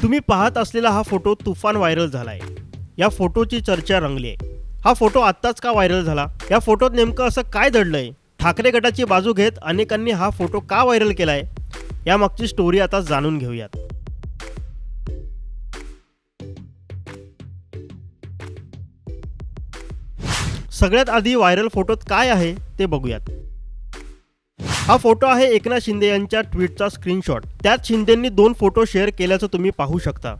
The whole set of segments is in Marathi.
तुम्ही पाहत असलेला हा फोटो तुफान व्हायरल झालाय। या फोटोची चर्चा रंगली आहे। हा फोटो आत्ताच का व्हायरल झाला? या फोटोत नेमकं असं काय दडलंय? ठाकरे गटाची बाजू घेत अनेकांनी हा फोटो का व्हायरल केलाय? यामागची स्टोरी आता जाणून घेऊयात। सगळ्यात आधी व्हायरल फोटोत काय आहे ते बघूयात। हा फोटो आहे एकनाथ शिंदे यांच्या ट्विटचा स्क्रीनशॉट। त्यात शिंदेंनी 2 फोटो शेअर केल्याचं तुम्ही पाहू शकता।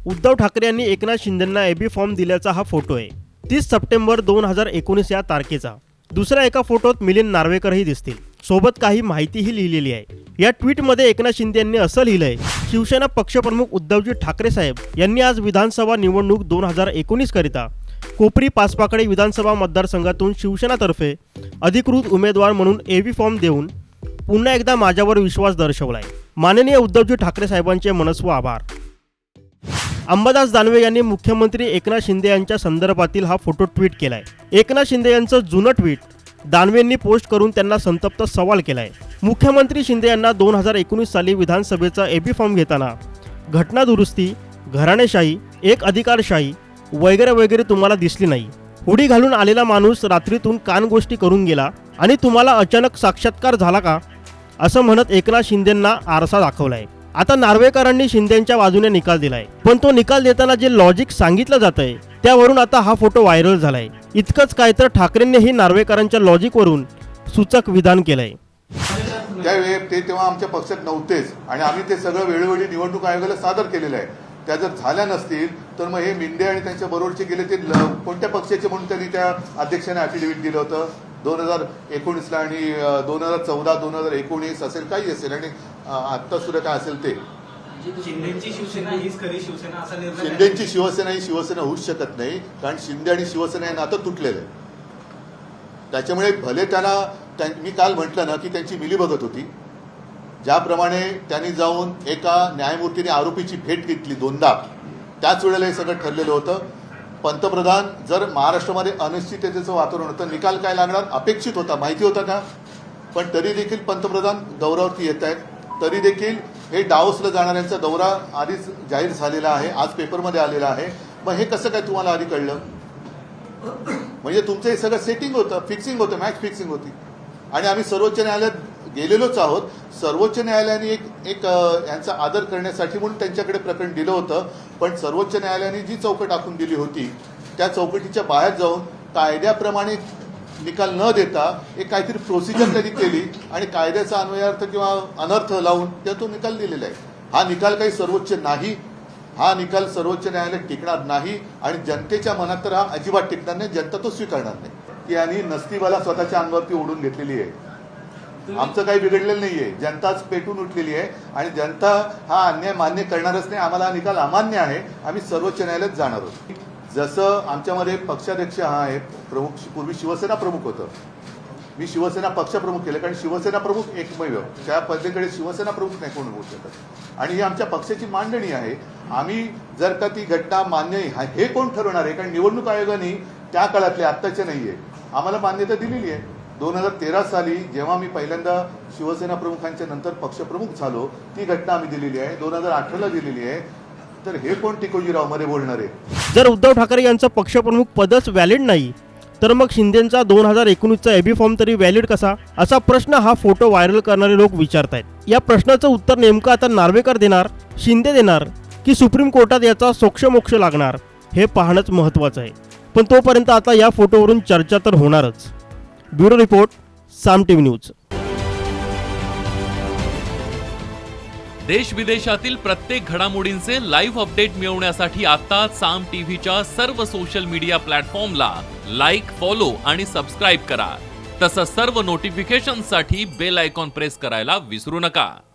उद्धव ठाकरे यांनी एकनाथ शिंदेंना एबी फॉर्म दिल्याचा हा फोटो आहे। 30 सप्टेंबर 2019 या तारखेचा। दुसऱ्या एका फोटोत मिलिंद नार्वेकरही दिसतील। सोबत काही माहितीही लिहिलेली आहे। या ट्विटमध्ये एकनाथ शिंदे यांनी असं लिहिलंय, शिवसेना पक्षप्रमुख उद्धवजी ठाकरे साहेब यांनी आज विधानसभा निवडणूक 2019 करिता कोपरी पाचपाकडे विधानसभा मतदारसंघातून शिवसेनातर्फे अधिकृत उमेदवार म्हणून एबी फॉर्म देऊन पुन्हा एकदा माझ्यावर विश्वास दर्शवलाय। माननीय उद्धवजी ठाकरे साहेबांचे मनस्व आभार। अंबादास दानवे यांनी मुख्यमंत्री एकनाथ शिंदे यांच्या संदर्भातील हा फोटो ट्विट केलाय। एकनाथ शिंदे यांचं जुनं ट्विट दानवेंनी पोस्ट करून त्यांना संतप्त सवाल केलाय। मुख्यमंत्री शिंदे यांना 2019 साली विधानसभेचा एबी फॉर्म घेताना घटना दुरुस्ती, घराणेशाही, एक अधिकारशाही वगैरे वगैरे तुम्हाला दिसली नाही। हुडी घालून आलेला माणूस रात्रीतून कानगोष्टी करून गेला आणि तुम्हाला अचानक साक्षात्कार झाला का, असं म्हणत एकनाथ शिंदेंना आरसा दाखवलाय। आता नार्वेकरांनी शिंदेंच्या बाजूने निकाल दिलाय, पण तो निकाल देताना जे लॉजिक सांगितलं जातंय त्यावरून आता हा फोटो व्हायरल झालाय। इतकंच काय तर ठाकरेंनीही नार्वेकरांच्या लॉजिकवरून सूचक विधान केलंय। त्यावेळी ते तेव्हा आमच्या पक्षात नव्हतेच आणि आम्ही ते सगळं वेळोवेळी निवडणूक आयोगाला सादर केलेलं आहे। त्या जर झाल्या नसतील तर मग हे मिंदे आणि त्यांच्या बरोबरचे गेले ते कोणत्या पक्षाचे म्हणून त्यांनी त्या अध्यक्षाने ॲफिडेव्हिट दिलं होतं 2019ला आणि 2014 2019 असेल काही असेल आणि आत्ता सुद्धा काय असेल ते शिंदेची शिवसेना हीच खरी शिवसेना असा निर्णय शिंदेची शिवसेना ही शिवसेना होऊच शकत नाही, कारण शिंदे आणि शिवसेना हे नातं तुटलेलं आहे। त्याच्यामुळे भले त्यांना मी काल म्हटलं ना की त्यांची मिलीभगत होती। ज्याप्रमाणे त्यांनी जाऊन एका न्यायमूर्तीने आरोपीची भेट घेतली 2दा, त्याच वेळेला हे सगळं ठरलेलं होतं। पंतप्रधान जर महाराष्ट्रामध्ये अनिश्चिततेचं वातावरण होतं, निकाल काय लागणार अपेक्षित होता, माहिती होता का? पण तरी देखील पंतप्रधान दौऱ्यावरती येत आहेत, तरी देखील हे डावसला जाणाऱ्यांचा दौरा आधीच जाहीर झालेला आहे, आज पेपरमध्ये आलेला आहे। मग हे कसं काय तुम्हाला आधी कळलं? म्हणजे तुमचं हे सगळं सेटिंग होतं, फिक्सिंग होतं, मॅच फिक्सिंग होती। आणि आम्ही सर्वोच्च न्यायालयात गेलेलोच आहोत। सर्वोच्च न्यायालयाने एक यांचा आदर करण्यासाठी म्हणून त्यांच्याकडे प्रकरण दिलं होतं, पण सर्वोच्च न्यायालयाने जी चौकट आखून दिली होती त्या चौकटीच्या बाहेर जाऊन कायद्याप्रमाणे निकाल न देता एक काहीतरी प्रोसिजर त्यांनी केली आणि कायद्याचा अन्वयार्थ किंवा अनर्थ लावून त्या तो निकाल दिलेला आहे। हा निकाल काही सर्वोच्च नाही, हा निकाल सर्वोच्च न्यायालय टिकणार नाही आणि जनतेच्या मनात तर हा अजिबात टिकणार नाही, जनता तो स्वीकारणार नाही। की यांनी नसतीवाला स्वतःच्या अंगावरती ओढून घेतलेली आहे। आमचं काही बिघडलेलं नाहीये, जनताच पेटून उठलेली आहे आणि जनता हा अन्याय मान्य करणारच नाही। आम्हाला हा निकाल अमान्य आहे, आम्ही सर्वोच्च न्यायालयात जाणार आहोत। जसं आमच्यामध्ये पक्षाध्यक्ष हा आहे प्रमुख, पूर्वी शिवसेना प्रमुख होतं, मी शिवसेना पक्षप्रमुख केलं, कारण शिवसेना प्रमुख एकमेव, त्या पद्धतीकडे शिवसेना प्रमुख नाही कोण होऊ शकत। आणि ही आमच्या पक्षाची मांडणी आहे। आम्ही जर का ती घटना मान्य हे कोण ठरवणार आहे? कारण निवडणूक आयोगाने त्या काळातले आत्ताचे नाहीये आम्हाला मान्यता दिलेली आहे। 2013 साली जेव्हा मी पहिल्यांदा शिवसेना प्रमुखांच्या नंतर पक्षप्रमुख झालो ती घटना आम्ही दिलेली आहे, 2018ला दिलेली आहे। तर हे कोण टिकोजीराव मध्ये बोलणार आहे? जर उद्धव ठाकरे यांचं पक्षप्रमुख पदच व्हॅलिड नाही तर मग शिंदेंचा 2019चा एबी फॉर्म तरी व्हॅलिड कसा, असा प्रश्न हा फोटो व्हायरल करणारे लोक विचारतायत। या प्रश्नाचं उत्तर नेमकं आता नार्वेकर देणार, शिंदे देणार की सुप्रीम कोर्टात याचा सोक्षमोक्ष लागणार हे पाहणंच महत्त्वाचं आहे। पण तोपर्यंत आता या फोटोवरून चर्चा तर होणारच। ब्युरो रिपोर्ट, साम टीव्ही न्यूज। देश विदेशातील प्रत्येक घडामोडींचे लाईव्ह अपडेट मिळवण्यासाठी आता साम टीव्हीच्या सर्व सोशल मीडिया प्लॅटफॉर्मला लाईक, फॉलो आणि सबस्क्राईब करा। तसंच सर्व नोटिफिकेशनसाठी बेल आयकॉन प्रेस करायला विसरू नका।